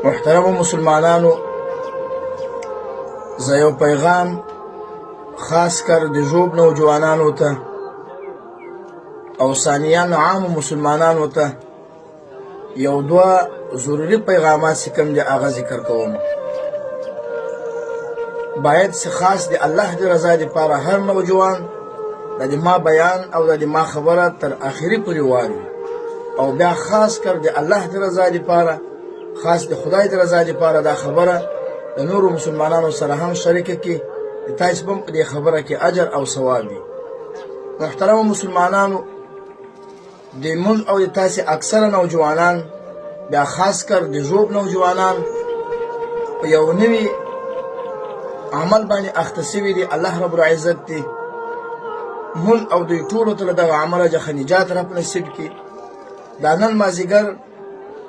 محترم مسلمانانو، زه یو پیغام خاص کر د ژوب نوجوانانو ته او ثانیان عام مسلمانانو ته یو دوه ضروري پیغامات چې کوم دي هغه ذکر کوم. باید چې خاص د الله د رضا لپاره هر نوجوان د ما بیان او د ما خبره تر آخري پورې واوري، او بیا خاص کر د الله د رضا لپاره، خاص د خدای د رضا لپاره دا خبره د نورو مسلمانانو سره هم شریکه کړي، د تاسو هم په دې خبره کې اجر او ثواب وي. محترم مسلمانانو، د موږ او د تاسو اکثره نوجوانان، بیا خاص کر د ژوب نوجوانان په یو نوي عمل باندې اخته سوي دي. الله رب العزت دی موږ او دوی ټولو ته له دغه عمله څخه نجات رب نصیب کړي. دا نن مازدیګر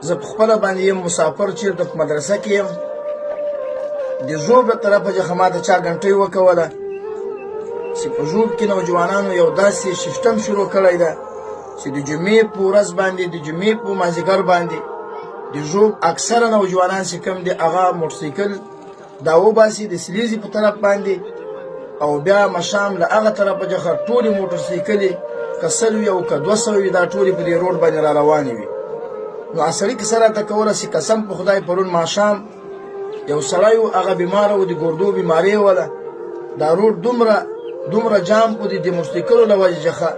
زه په خپله باندې یم مسافر، چېرته په مدرسه کې یم. د ژوب له طرفه څخه ماته چا ګنټۍ وکوله چې په ژوب کې نوجوانانو یو داسې سیستم شروع کړی ده چې د جمعې په ورځ باندې، د جمعې په مازدیګر باندې د ژوب اکثره نوجوانان چې کوم دي هغه موټرسایکل دا وباسي د سلیزي په طرف باندې، او بیا مشام له هغه طرفه څخه ټولې موټرسایکلې که 100 وي او که 200 وي دا ټولې په دې روډ باندې را روانې وي. نو سړي کیسه راته کوله چې قسم په خدای پرون ماښام یو سړی و، هغه بیماره و، د ګردو بیماري یې وله. دا روډ دومره جام و د دې موټرسایکلو له وجې څخه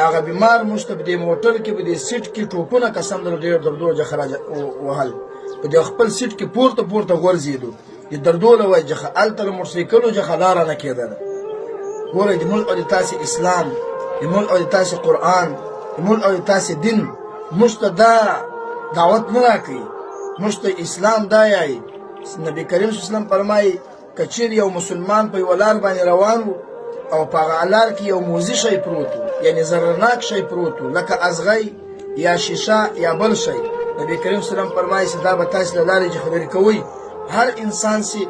هغه بیمار موږ ته په دې موټر کې په دې سیټ کې ټوپونه قسم در ډېر دردو څخه وهل، په دې خپل سیټ کې پورته غورځېدو د دردو له وجې څخه. هلته له موټرسایکلو څخه لاره نه کېدله. ګورئ، د ملک او د تاسې اسلام، د ملک او د تاسې قرآن، د ملک او د تاسې دین موږ ته دا دعوت نه راکوي. موږ ته اسلام دا یایي. نبی کریم صلی الله علیه وسلم فرمایي که چیرې یو مسلمان په یوه لار باندې روان و او په هغه لار کې یو موزي شی پروت و، یعنې ضررناک شی پروت و، لکه ازغی یا شیشه یا بل شی، نبی کریم صلی الله علیه وسلم فرمایي چې دا به تاسې له لارې څخه لرې کوئ. هر انسان چې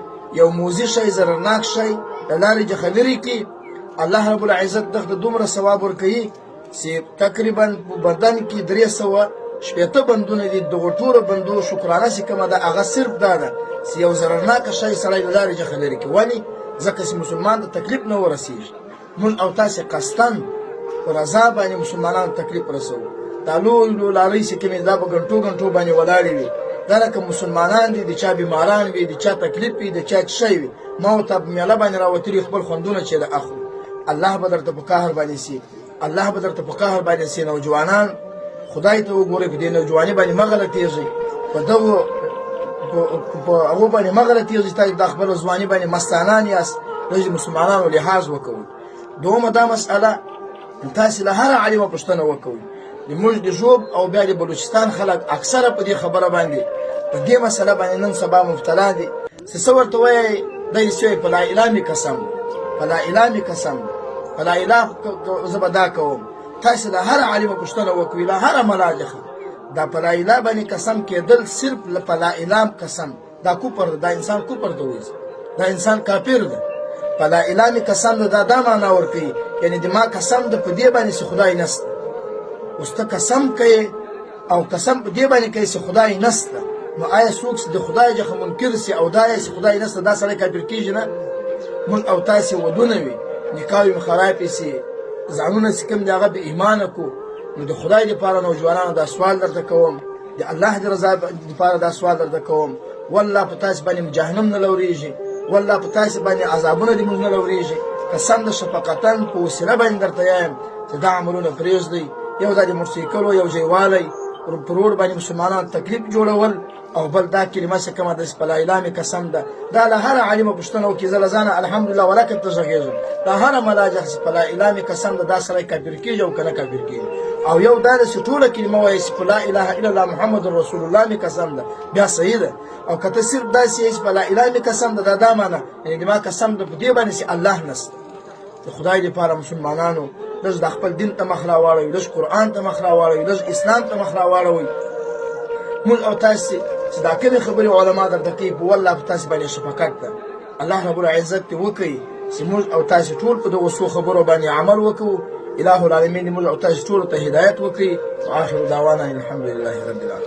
یو موزي شی، ضررناک شی له لارې څخه لرې کړي، الله رب العزت دغه دومره ثواب ورکوي چې تقریبا په بدن کې 360 بندونه دي. دغه ټولو بندو شکرانه چې کومه ده هغه صرف دا ده چې یو ضررناکه شی سړی له لارې څخه لرې کړي، ولې ځکه چې مسلمان ته تکلیف نه ورسېږي. موږ او تاسې قصداً په رضا باندې مسلمانانو تکلیف رسوو. دا لوی لارۍ چې کومې دا په ګنټو باندې ولاړې وي، دا لکه مسلمانان دي، د چا بیماران وي، د چا تکلیف وي، د چا شی وي، ما ورته په میله باندې راوتلي خپل خوندونه چې د اخلو. الله به درته په قهر باندې سي، الله به درته په قهر باندې سي. نوجوانان خدای ته وګورئ، په دې نوجواني باندې مه غلطېږئ، په هغو باندې مه غلطېږئ. تاسو د خپله ځواني باندې مستانان یاست، لږ مسلمانانو لحاظ وکوئ. دومه دا مسئله تاسې له هره عالمه پوښتنه وکوئ. د موږ د ژوب او بیا د بلوچستان خلک اکثره په دې خبره باندې، په دې مسئله باندې نن سبا مبتلا دي. څه ورته وایي دی سوی په لا اله مې قسم، په لا اله مې قسم، په لا اله زه به دا کوم. تاسې له هره عالمه پوښتنه وکوئ، له هره ملاجخه دا په لا اله باندې قسم کېدل، صرف په لا اله قسم، دا کوپر ده، دا انسان کوپر ته وایي، دا انسان کافر ده. په لا اله مې قسم ده دا معنا ورکوي، یعنې د ما قسم ده په دې باندې چې خدای نسته. اوس ته قسم کوې او قسم په دې باندې کوې چې خدای نسته، نو آیا څوک چې د خدای څخه منکر سي او دا یې چې خدای نسته، دا سړی کافر کېږي نه؟ موږ او تاسې ودونه وي، نکاحوې مې خرابې سي، ځانونه چې کوم دي هغه بې ایمانه کړو. نو د خدای دپاره نوجوانانو دا سوال درته کوم، د الله د رضا دپاره دا سوال درته کوم، والله په تاسې باندې جهنم نه لورېږي، والله په تاسې باندې عذابونه دې موږ نه لورېږي. قسم د شفقتاً په وسیله باندې درته وایم چې دا عملونه پرېږدئ. یو دا د موټرسایکلو یو ځایوالی په روډ باندې مسلمانانو تکلیف جوړول، او بل دا کلمه چې کومه ده چې په لا اله مې قسم ده، دا له هره عالمه پوښتنه وکړي. زه له ځانه الحمدلله ولکه ته غږېږم، دا هره ملاجخ چې په لا اله مې قسم ده، دا سړی کافر کېږي او که نه کافر کېږي. او یو دا ده چې ټوله کلمه وایي چې په لا اله الا الله محمد رسول الله مې قسم ده، بیا صحیح ده. او که ته صرف داسې یې چې په لا اله مې قسم ده، دا معنا یعنې د ما قسم ده په دې باندې چې الله نسته. د خدای دپاره مسلمانانو لږ د خپل دین ته مخ راواړوئ، لږ قرآن ته مخ راواړوئ، لږ اسلام ته مخ راواړوئ. موږ او تاسې چې دا کومې خبرې علما درته کوي، په والله په تاسې باندې شفقت ده. الله رب العزت دې وکړي چې موږ او تاسې ټول په دغو څو خبرو باندې عمل وکړو. اله العالمین دې موږ او تاسې ټولو ته هدایت وکړي. واخر دعوانا الحمد لله رب العالمین.